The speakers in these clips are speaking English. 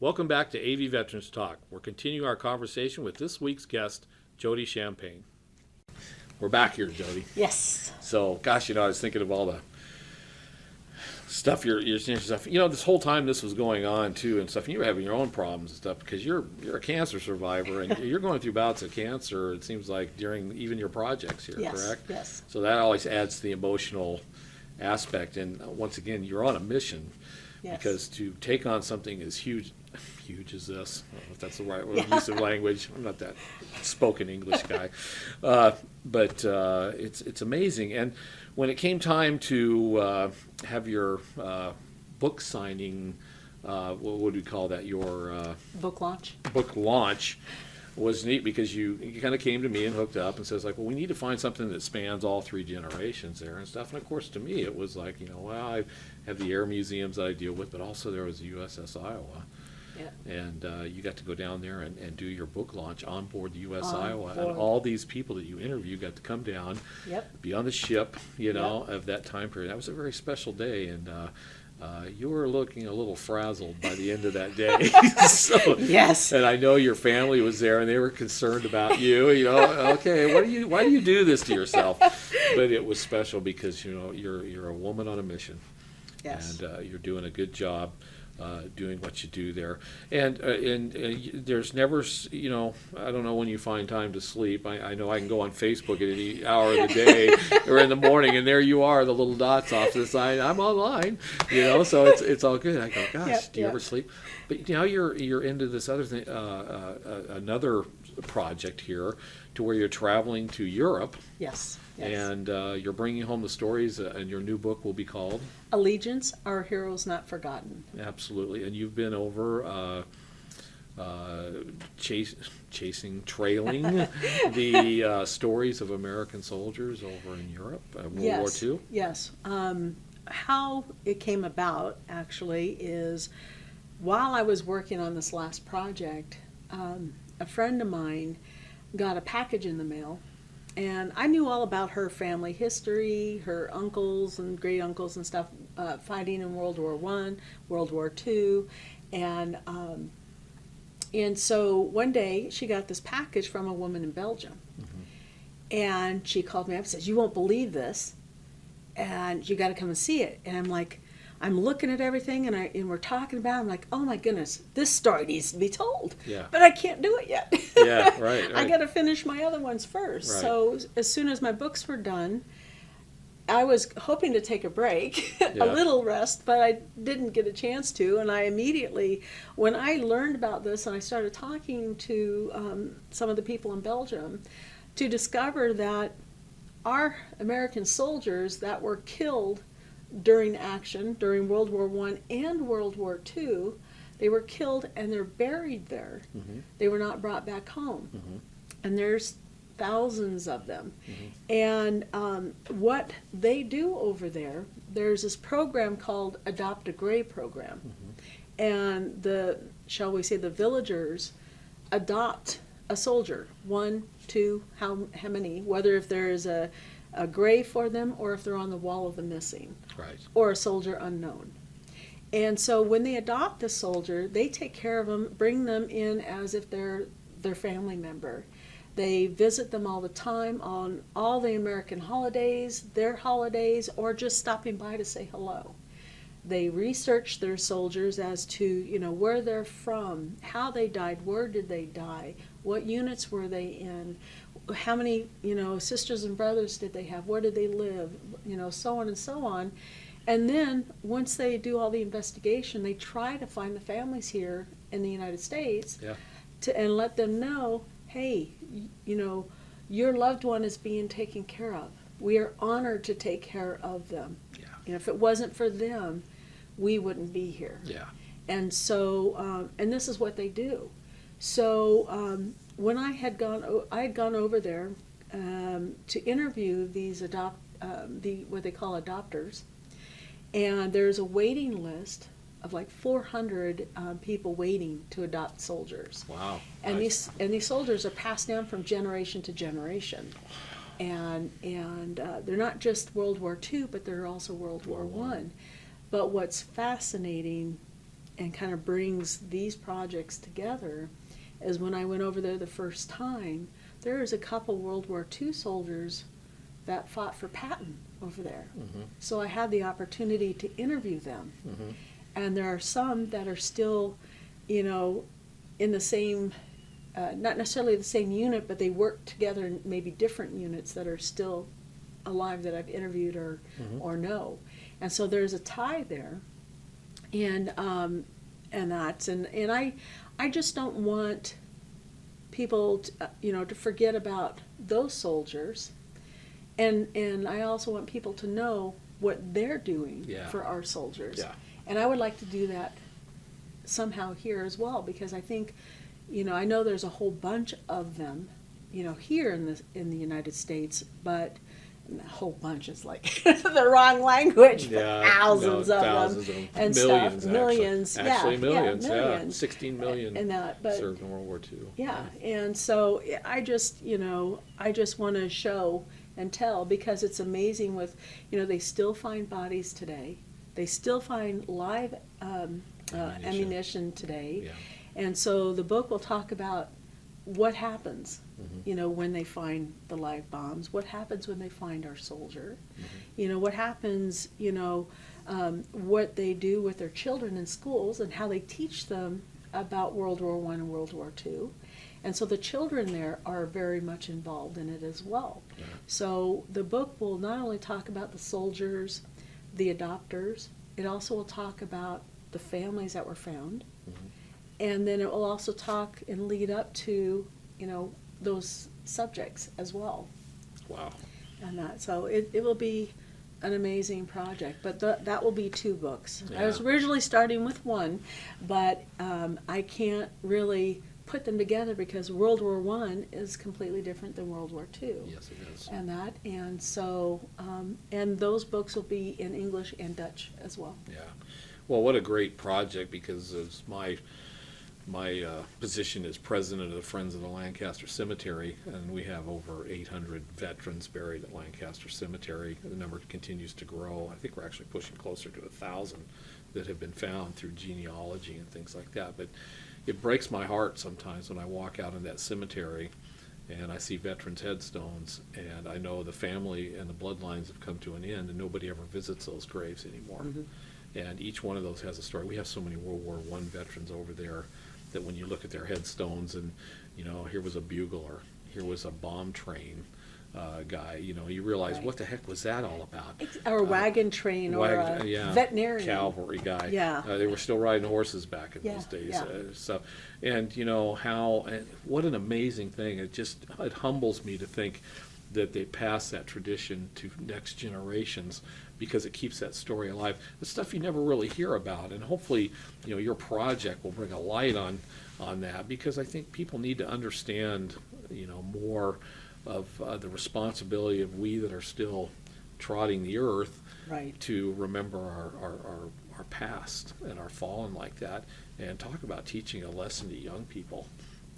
Welcome back to AV Veterans Talk. We're continuing our conversation with this week's guest, Jodi Champagne. We're back here, Jodi. Yes. So, gosh, I was thinking of all the stuff you're stuff. This whole time this was going on too, and stuff. And you were having your own problems and stuff because you're a cancer survivor, and you're going through bouts of cancer. It seems like during even your projects here, Yes. correct? Yes. So that always adds to the emotional aspect. And once again, you're on a mission. Yes. Because to take on something as huge as this, I don't know if that's the right use of language. I'm not that spoken English guy, but it's amazing. And when it came time to have your book signing, what would we call that? Your Book launch. book launch was neat because you kind of came to me and hooked up and says like, well, we need to find something that spans all three generations there and stuff. And of course, to me, it was like, well, I have the air museums that I deal with, but also there was the USS Iowa. Yeah. And you got to go down there and do your book launch on board the U.S. On Iowa. board. And all these people that you interview got to come down, Yep. be on the ship, of that time period. That was a very special day. And you were looking a little frazzled by the end of that day. So, Yes. and I know your family was there, and they were concerned about you. Okay, why do you do this to yourself? But it was special because you're a woman on a mission, Yes. and you're doing a good job doing what you do there. And there's never, I don't know when you find time to sleep. I know I can go on Facebook at any hour of the day or in the morning, and there you are, the little dots off to the side. I'm online, so it's all good. I go, gosh, Yep, do you yep. ever sleep? But now you're into this other thing, another project here, to where you're traveling to Europe. Yes. Yes. And you're bringing home the stories, and your new book will be called Allegiance, Our Heroes Not Forgotten. Absolutely. And you've been over trailing the stories of American soldiers over in Europe, World War II. Yes. How it came about, actually, is while I was working on this last project, a friend of mine got a package in the mail. And I knew all about her family history, her uncles and great uncles and stuff, fighting in World War I, World War II, and so one day she got this package from a woman in Belgium, and she called me up and says, "You won't believe this, and you got to come and see it." And I'm like, I'm looking at everything, and we're talking about it. I'm like, oh my goodness, this story needs to be told. Yeah. But I can't do it yet. Yeah, right. I got to finish my other ones first. Right. So as soon as my books were done, I was hoping to take a break, Yeah. a little rest, but I didn't get a chance to. And I immediately, when I learned about this and I started talking to some of the people in Belgium, to discover that our American soldiers that were killed during action, during World War I and World War II, they were killed and they're buried there. Mm-hmm. They were not brought back home. Mm-hmm. And there's thousands of them. Mm-hmm. And what they do over there, there's this program called Adopt a Gray program. Mm-hmm. And shall we say, the villagers adopt a soldier, 1, 2, how many, whether if there is a grave for them or if they're on the wall of the missing, Right. or a soldier unknown. And so when they adopt the soldier, they take care of them, bring them in as if they're their family member. They visit them all the time on all the American holidays, their holidays, or just stopping by to say hello. They research their soldiers as to, where they're from, how they died, where did they die, what units were they in, how many, sisters and brothers did they have, where did they live, so on and so on. And then once they do all the investigation, they try to find the families here in the United States, Yeah. and let them know, hey, your loved one is being taken care of. We are honored to take care of them. Yeah. If it wasn't for them, we wouldn't be here. Yeah. And so, and this is what they do. So when I had gone over there to interview these what they call adopters, and there's a waiting list of like 400 people waiting to adopt soldiers. Wow. And Nice. these soldiers are passed down from generation to generation, and they're not just World War II, but they're also World War I. But what's fascinating and kind of brings these projects together is when I went over there the first time, there was a couple World War II soldiers that fought for Patton over there. Mm-hmm. So I had the opportunity to interview them. Mm-hmm. And there are some that are still, you know, in the same, not necessarily the same unit, but they work together in maybe different units that are still alive that I've interviewed or Mm-hmm. or know. And so there's a tie there. And I just don't want people to, to forget about those soldiers. And I also want people to know what they're doing Yeah. for our soldiers. Yeah. And I would like to do that somehow here as well, because I think, I know there's a whole bunch of them, here in the United States, but a whole bunch is like the wrong language, but thousands of them and millions, stuff, millions, actually millions, millions. 16 million and that, but served in World War II. yeah, and so I just want to show and tell, because it's amazing with, they still find bodies today. They still find live ammunition today. Yeah. And so the book will talk about what happens, Mm-hmm. When they find the live bombs, what happens when they find our soldier, Mm-hmm. What happens, what they do with their children in schools and how they teach them about World War I and World War II. And so the children there are very much involved in it as well. Yeah. So the book will not only talk about the soldiers, the adopters, it also will talk about the families that were found. Mm-hmm. And then it will also talk and lead up to, those subjects as well. Wow. And so it will be an amazing project, but that will be 2 books. I was Yeah. originally starting with 1, but I can't really put them together because World War I is completely different than World War II. Yes, it is. And so and those books will be in English and Dutch as well. Yeah. Well, what a great project, because it's my position as president of the Friends of the Lancaster Cemetery, and we have over 800 veterans buried at Lancaster Cemetery. The number continues to grow. I think we're actually pushing closer to 1,000 that have been found through genealogy and things like that. But it breaks my heart sometimes when I walk out in that cemetery and I see veterans' headstones, and I know the family and the bloodlines have come to an end, and nobody ever visits those graves anymore. Mm-hmm. And each one of those has a story. We have so many World War I veterans over there that when you look at their headstones and, here was a bugler, here was a bomb train guy, you realize, Right. what the heck was that all about? Or a wagon train or a veterinarian. Cavalry guy. Yeah. They were still riding horses back in Yeah, those days. yeah. And what an amazing thing. It humbles me to think that they pass that tradition to next generations, because it keeps that story alive. The stuff you never really hear about, and hopefully, your project will bring a light on that, because I think people need to understand, more of the responsibility of we that are still trotting the earth, Right. to remember our past and our fallen like that, and talk about teaching a lesson to young people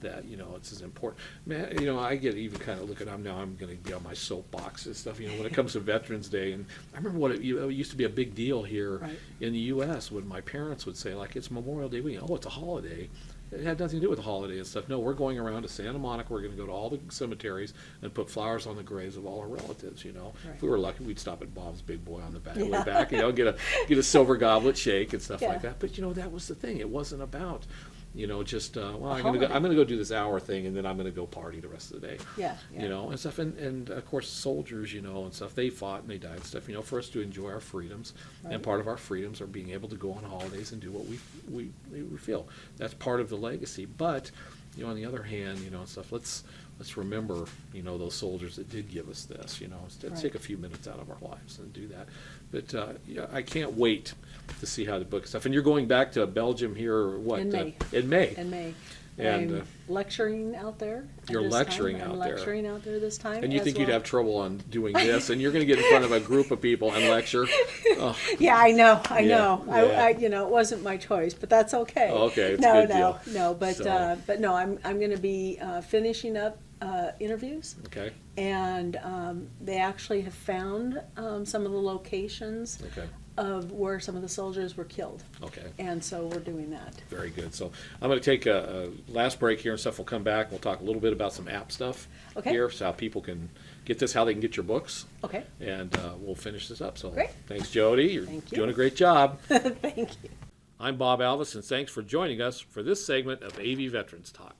that it's as important. Man, I get even kind of I'm going to be on my soapbox and stuff. When it comes to Veterans Day, and I remember it used to be a big deal here Right. in the U.S. when my parents would say, like, it's Memorial Day week. Oh, it's a holiday. It had nothing to do with the holiday and stuff. No, we're going around to Santa Monica. We're going to go to all the cemeteries and put flowers on the graves of all our relatives. Right. If we were lucky, we'd stop at Bob's Big Boy on the back, Yeah. way back. Get a silver goblet shake and stuff Yeah. like that. But that was the thing. It wasn't about just I'm holiday. going to go do this hour thing, and then I'm going to go party the rest of the day. Yeah. Yeah. And stuff, and of course soldiers, and stuff, they fought and they died and stuff, for us to enjoy our freedoms. Right. And part of our freedoms are being able to go on holidays and do what we feel. That's part of the legacy. But on the other hand, and stuff, let's remember, those soldiers that did give us this. Let's Right. take a few minutes out of our lives and do that. But I can't wait to see how the book stuff. And you're going back to Belgium here, what? In May. In May. In May. And, I'm lecturing out there. at You're this lecturing time. out I'm there. lecturing out there this time. And you as think you'd well. have trouble on doing this, and you're going to get in front of a group of people and lecture. Oh, Yeah, I know. Yeah, yeah. It wasn't my choice, but that's okay. Oh, okay, it's a no, good deal. no, So- but no, I'm going to be finishing up interviews, okay. and they actually have found some of the locations Okay. of where some of the soldiers were killed. Okay. And so we're doing that. Very good. So I'm going to take a last break here and stuff. We'll come back. We'll talk a little bit about some app stuff Okay. here, so how people can get this, how they can get your books, Okay. and we'll finish this up. So Great. thanks, Jodi. You're Thank you. doing a great job. Thank you. I'm Bob Alvis, and thanks for joining us for this segment of AV Veterans Talk.